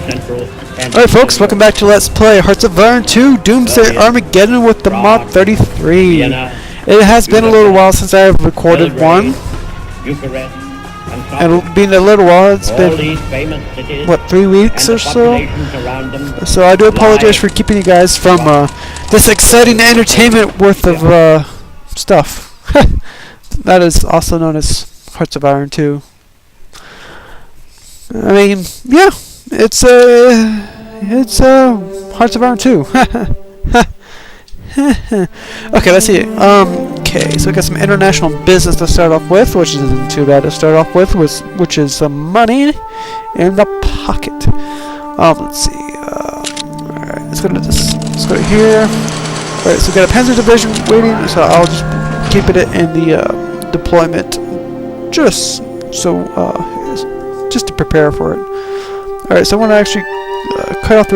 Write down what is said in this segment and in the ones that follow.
Alright folks, welcome back to Let's Play Hearts of Iron 2 Doomsday Armageddon with the mod 33. It has been a little while since I have recorded one. And being a little while, it's been, what, 3 weeks or so? So I do apologize for keeping you guys from this exciting entertainment worth of stuff. That is also known as Hearts of Iron 2. I mean, yeah, it's Hearts of Iron 2. Okay, let's see. Okay, so we got some international business to start off with, which isn't too bad to start off with, which is some money in the pocket. Let's see. Alright, let's go to this. Let's go to here. Alright, so we got a Panzer Division waiting, so I'll just keep it in the deployment, just so just to prepare for it. Alright, so I want to actually cut off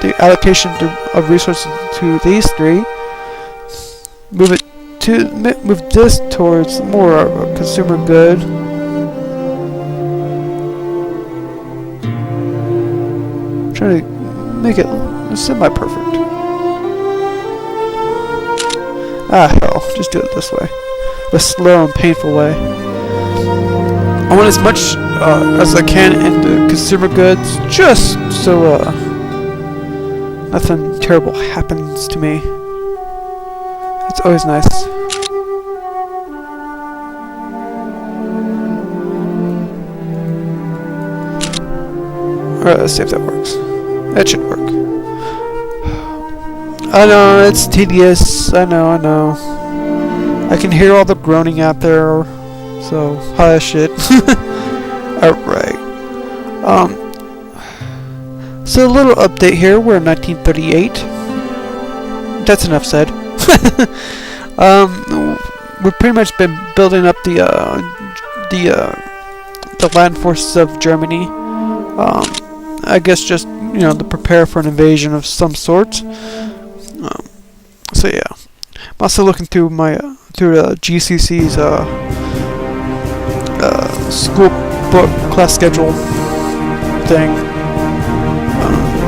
the allocation of resources to these three. Move this towards more of a consumer good. I'm trying to make it semi-perfect. Ah, hell, just do it this way, the slow and painful way. I want as much as I can into consumer goods, just so nothing terrible happens to me. It's always nice. Alright, let's see if that works. That should work. I know, it's tedious. I know. I can hear all the groaning out there, so hush it. Alright. So a little update here. We're in 1938. That's enough said. We've pretty much been building up the land forces of Germany. I guess just to prepare for an invasion of some sort. So yeah, I'm also looking through my through the GCC's school book class schedule thing,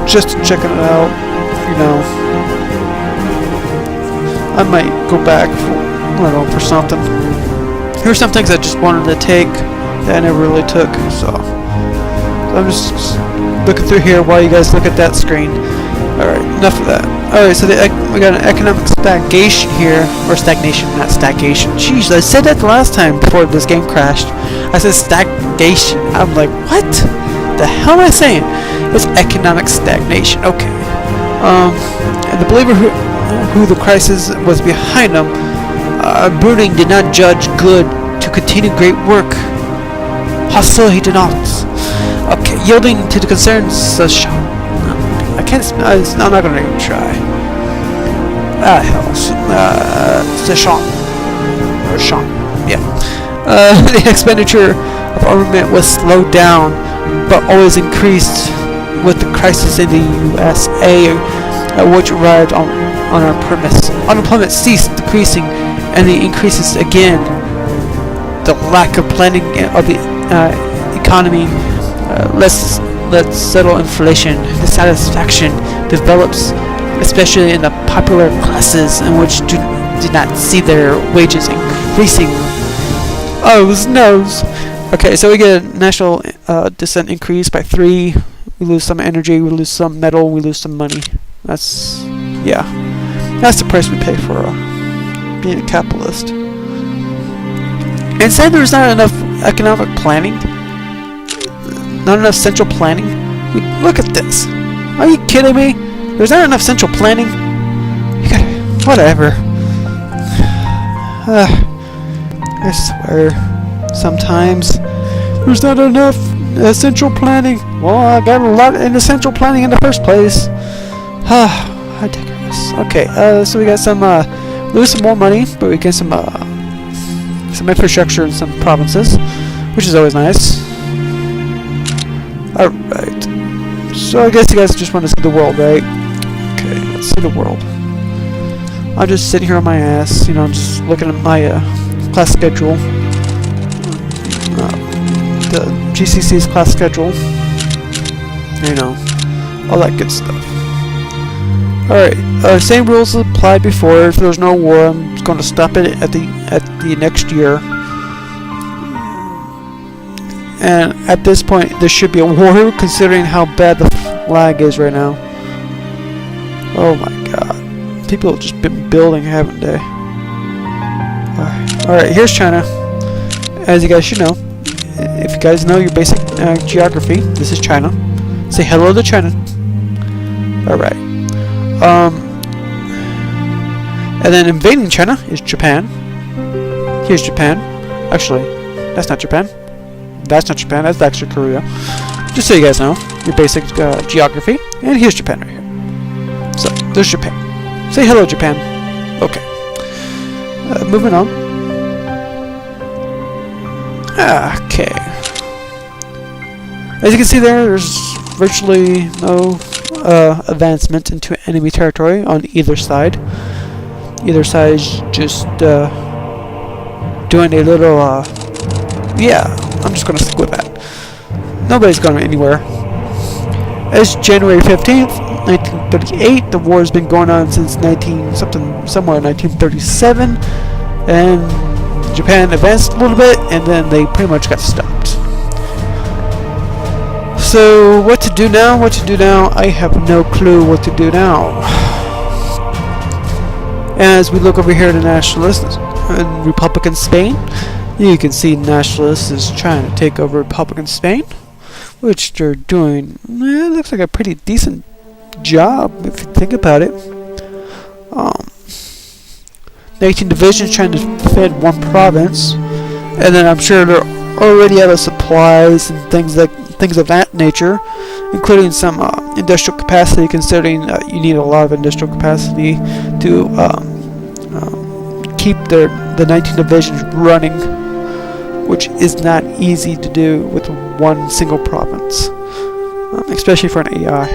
just checking it out. I might go back for something. Here's some things I just wanted to take that I never really took. So I'm just looking through here while you guys look at that screen. Alright, enough of that. Alright, so we got an economic stagnation here. Or stagnation, not stagnation. Jeez, I said that the last time before this game crashed. I said stagnation. I'm like, what the hell am I saying? It's economic stagnation. Okay. And the believer who the crisis was behind them, brooding did not judge good to continue great work. Hostility did not. Okay, yielding to the concerns. I can't. I'm not gonna even try. Ah, hell. Sean. Yeah. The expenditure of armament was slowed down, but always increased with the crisis in the USA, which arrived on our premise. Unemployment ceased decreasing, and the increases again. The lack of planning of the economy. Let's settle inflation. Dissatisfaction develops, especially in the popular classes, in which did not see their wages increasing. Oh, nose. Okay, so we get a national descent increase by 3. We lose some energy. We lose some metal. We lose some money. That's the price we pay for being a capitalist. And said there's not enough economic planning. Not enough central planning? Look at this. Are you kidding me? There's not enough central planning? You gotta... Whatever. I swear. Sometimes. There's not enough central planning. Well, I got a lot in the central planning in the first place. I digress. Okay, so we got some... lose some more money, but we get some infrastructure in some provinces, which is always nice. Alright. So I guess you guys just want to see the world, right? Okay, let's see the world. I'm just sitting here on my ass, just looking at my class schedule. The GCC's class schedule. You know, all that good stuff. Alright, same rules applied before. If there's no war, I'm just going to stop it at the next year. And at this point, there should be a war, considering how bad the flag is right now. Oh my god. People have just been building, haven't they? Alright, here's China. As you guys should know. If you guys know your basic geography, this is China. Say hello to China. Alright. And then invading China is Japan. Here's Japan. Actually, that's not Japan. That's not Japan. That's actually Korea. Just so you guys know your basic geography. And here's Japan right here. So, there's Japan. Say hello, Japan. Okay. Moving on. Okay. As you can see there's virtually no advancement into enemy territory on either side. Either side is just doing a little, yeah, I'm just going to stick with that. Nobody's going anywhere. It's January 15th, 1938. The war has been going on since somewhere in 1937. And Japan advanced a little bit, and then they pretty much got stopped. So, what to do now? What to do now? I have no clue what to do now. As we look over here at the nationalists in Republican Spain, you can see nationalists is trying to take over Republican Spain, which they're doing. It looks like a pretty decent job if you think about it. 19 divisions trying to defend one province, and then I'm sure they're already out of supplies and things of that nature, including some industrial capacity, considering you need a lot of industrial capacity to keep the 19 divisions running, which is not easy to do with one single province, especially for an AI.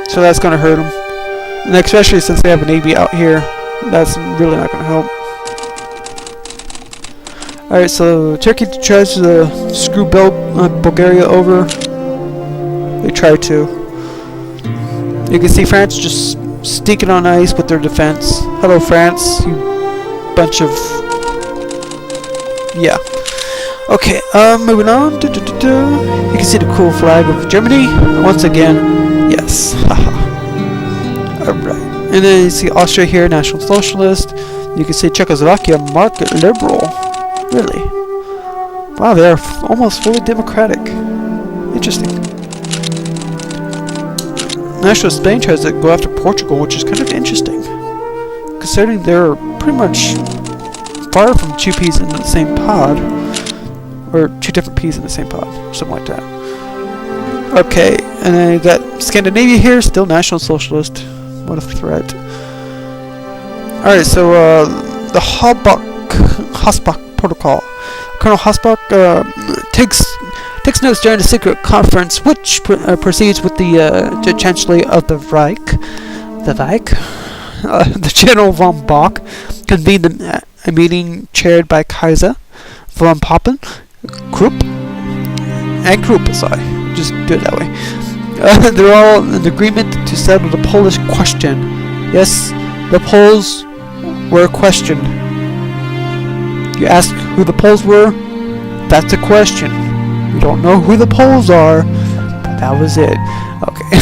So that's going to hurt them, and especially since they have a navy out here, that's really not going to help. Alright, so Turkey tries to screw Bulgaria over. They try to. You can see France just stinking on ice with their defense. Hello, France, you bunch of... yeah. Okay, moving on. You can see the cool flag of Germany. Once again, yes. Haha. Alright. And then you see Austria here, National Socialist. You can see Czechoslovakia, Market Liberal. Really? Wow, they are almost fully democratic. Interesting. National Spain tries to go after Portugal, which is kind of interesting, considering they're pretty much far from two peas in the same pod, or two different peas in the same pod, or something like that. Okay, and then you got Scandinavia here, still National Socialist. What a threat. Alright, so the Hossbach Protocol. Colonel Hossbach takes notes during the secret conference, which proceeds with the Chancellor of the Reich. The General von Bock convened a meeting chaired by Kaiser, von Papen, Krupp, sorry, just do it that way. They're all in agreement to settle the Polish question. Yes, the Poles were questioned. You ask who the Poles were? That's a question. We don't know who the Poles are, but that was it. Okay.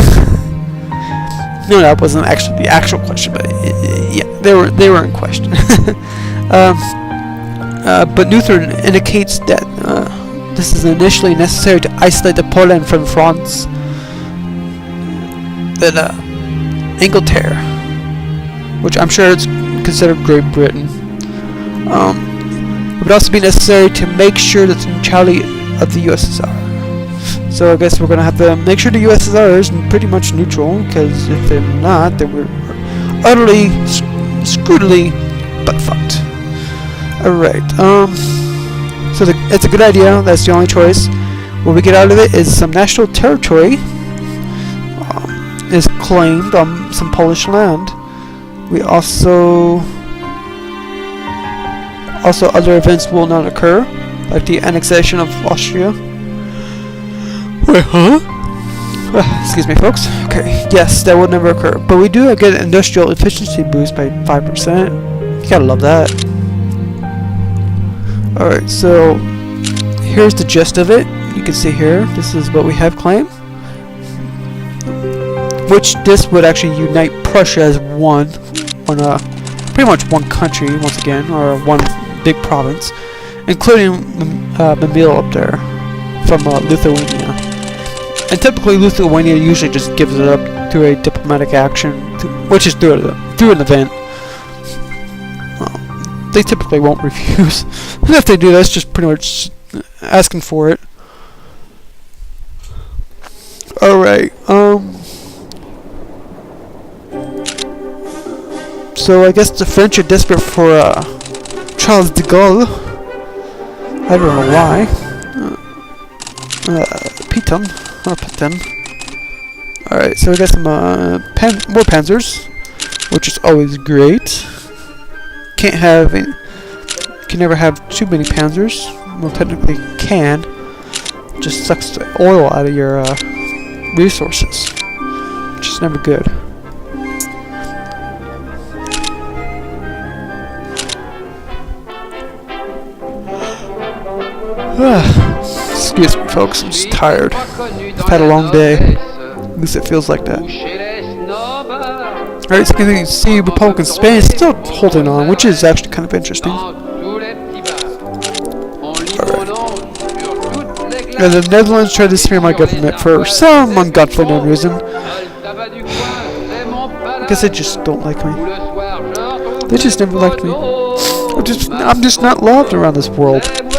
No, that wasn't actually the actual question, but yeah, they were in question. But Lutheran indicates that this is initially necessary to isolate the Poland from France. Then Inglaterra, which I'm sure it's considered Great Britain, it would also be necessary to make sure that the neutrality of the USSR. So I guess we're going to have to make sure the USSR is pretty much neutral, because if they're not, then we're utterly, screwedly butt fucked. Alright, so it's a good idea. That's the only choice. What we get out of it is some national territory is claimed on some Polish land. We also other events will not occur, like the annexation of Austria. Wait, huh? Excuse me, folks. Okay, yes, that would never occur. But we do get an industrial efficiency boost by 5%. You gotta love that. Alright, so here's the gist of it. You can see here, this is what we have claimed. Which this would actually unite Prussia as one, on pretty much one country once again, or one big province, including Mamil up there from Lithuania. And typically Lithuania usually just gives it up through a diplomatic action, which is through an event. They typically won't refuse. And if they do, that's just pretty much asking for it. Alright, so I guess the French are desperate for Charles de Gaulle. I don't know why. Piton. Or Piton. Alright, so we got some more panzers, which is always great. Can never have too many panzers. Well, technically can. Just sucks the oil out of your resources, which is never good. Excuse me, folks. I'm just tired. I've had a long day. At least it feels like that. Alright, so you can see Republican Spain is still holding on, which is actually kind of interesting. Alright. And the Netherlands tried to smear my government for some ungodly known reason. I guess they just don't like me. They just never liked me. I'm just not loved around this world.